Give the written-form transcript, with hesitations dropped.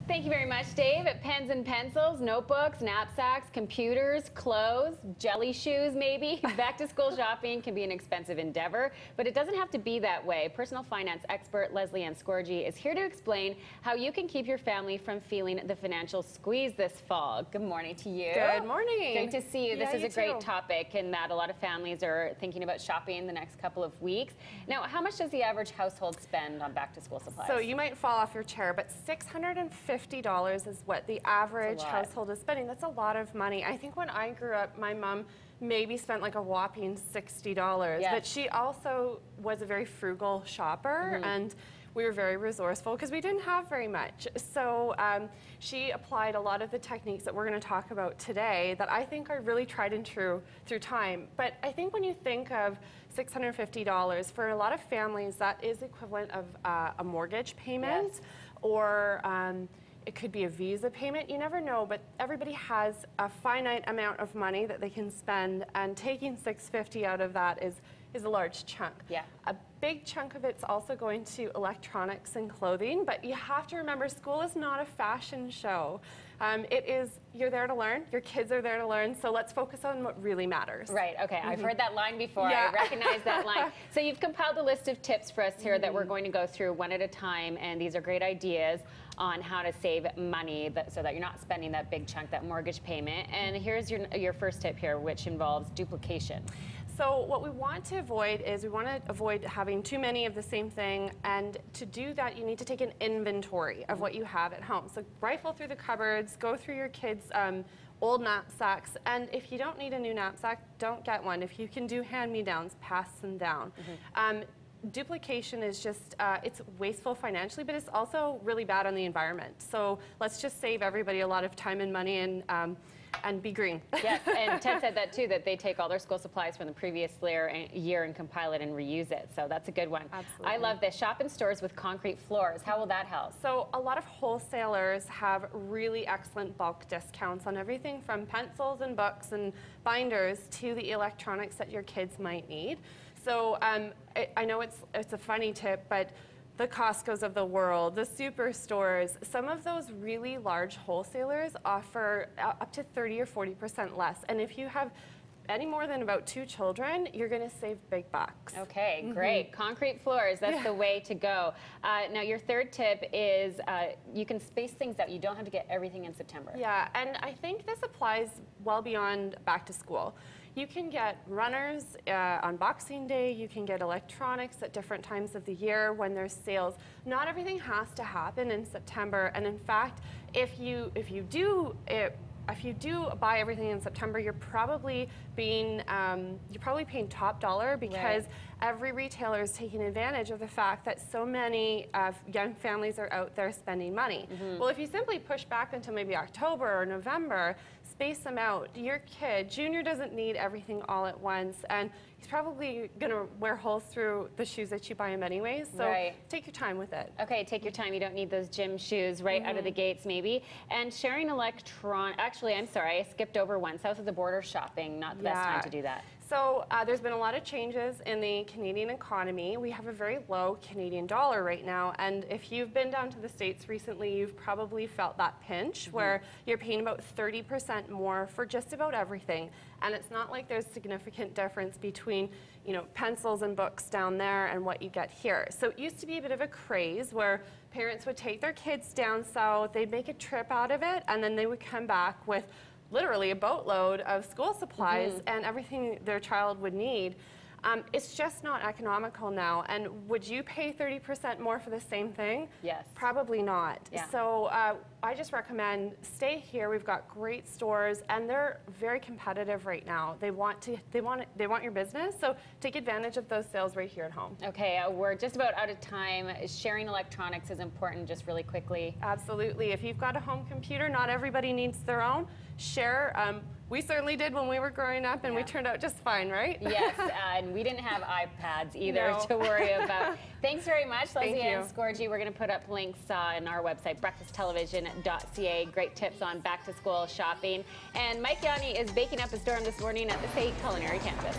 Thank you very much, Dave. Pens and pencils, notebooks, knapsacks, computers, clothes, jelly shoes maybe. Back to school shopping can be an expensive endeavor, but it doesn't have to be that way. Personal finance expert Lesley-Anne Scorgie is here to explain how you can keep your family from feeling the financial squeeze this fall. Good morning to you. Good morning. Great to see you. This Yeah, is you a great too. topic in that a lot of families are thinking about shopping the next couple of weeks. Now, how much does the average household spend on back to school supplies? So you might fall off your chair, but $650 is what the average household is spending. That's a lot of money. I think when I grew up, my mom maybe spent like a whopping $60, Yes. but she also was a very frugal shopper, and we were very resourceful because we didn't have very much. So she applied a lot of the techniques that we're going to talk about today that I think are really tried and true through time. But I think when you think of $650, for a lot of families, that is equivalent of a mortgage payment. Yes. Or it could be a Visa payment. You never know, but everybody has a finite amount of money that they can spend, and taking $650 out of that is a large chunk. Yeah. A big chunk of it's also going to electronics and clothing, but you have to remember school is not a fashion show. It is, you're there to learn, your kids are there to learn, so let's focus on what really matters. Right, okay, I've heard that line before. Yeah. I recognize that line. So you've compiled a list of tips for us here that we're going to go through one at a time, and these are great ideas on how to save money so that you're not spending that big chunk, that mortgage payment. And here's your first tip here, which involves duplication. So what we want to avoid is we want to avoid having too many of the same thing, and to do that you need to take an inventory of what you have at home. So rifle through the cupboards, go through your kids' old knapsacks, and if you don't need a new knapsack, don't get one. If you can do hand-me-downs, pass them down. Duplication is just, it's wasteful financially, but it's also really bad on the environment. So let's just save everybody a lot of time and money and be green. Yes, and Ted said that too, that they take all their school supplies from the previous year and compile it and reuse it. So that's a good one. Absolutely. I love this. Shop in stores with concrete floors. How will that help? So a lot of wholesalers have really excellent bulk discounts on everything from pencils and books and binders to the electronics that your kids might need. So I know it's a funny tip, but the Costco's of the world, the superstores, some of those really large wholesalers offer up to 30 or 40% less. And if you have any more than about 2 children, you're going to save big bucks. Okay, great. Concrete floors, that's the way to go. Now, your third tip is you can space things out. You don't have to get everything in September. Yeah, and I think this applies well beyond back to school. You can get runners on Boxing Day. You can get electronics at different times of the year when there's sales. Not everything has to happen in September, and in fact, if you do buy everything in September, you're probably paying top dollar because every retailer is taking advantage of the fact that so many young families are out there spending money. Well, if you simply push back until maybe October or November, space them out. Your kid, Junior, doesn't need everything all at once, and he's probably going to wear holes through the shoes that you buy him anyways, so take your time with it. Okay, take your time. You don't need those gym shoes right out of the gates, maybe. And sharing actually, I'm sorry, I skipped over one. South of the border shopping, not the best time to do that. So there's been a lot of changes in the Canadian economy. We have a very low Canadian dollar right now, and if you've been down to the States recently, you've probably felt that pinch where you're paying about 30% more for just about everything. And it's not like there's significant difference between, you know, pencils and books down there and what you get here. So it used to be a bit of a craze where parents would take their kids down south, they'd make a trip out of it, and then they would come back with literally a boatload of school supplies and everything their child would need. It's just not economical now. And would you pay 30% more for the same thing? Yes. Probably not. Yeah. So I just recommend stay here. We've got great stores, and they're very competitive right now. They want your business, so take advantage of those sales right here at home. Okay, we're just about out of time. Sharing electronics is important, just really quickly. Absolutely. If you've got a home computer, not everybody needs their own. Share. We certainly did when we were growing up, and we turned out just fine, right? Yes, and we didn't have iPads either to worry about. Thanks very much, Lesley-Anne Scorgie. We're going to put up links on our website, breakfasttelevision.ca. Great tips on back-to-school shopping. And Mike Yanni is baking up a storm this morning at the State Culinary Campus.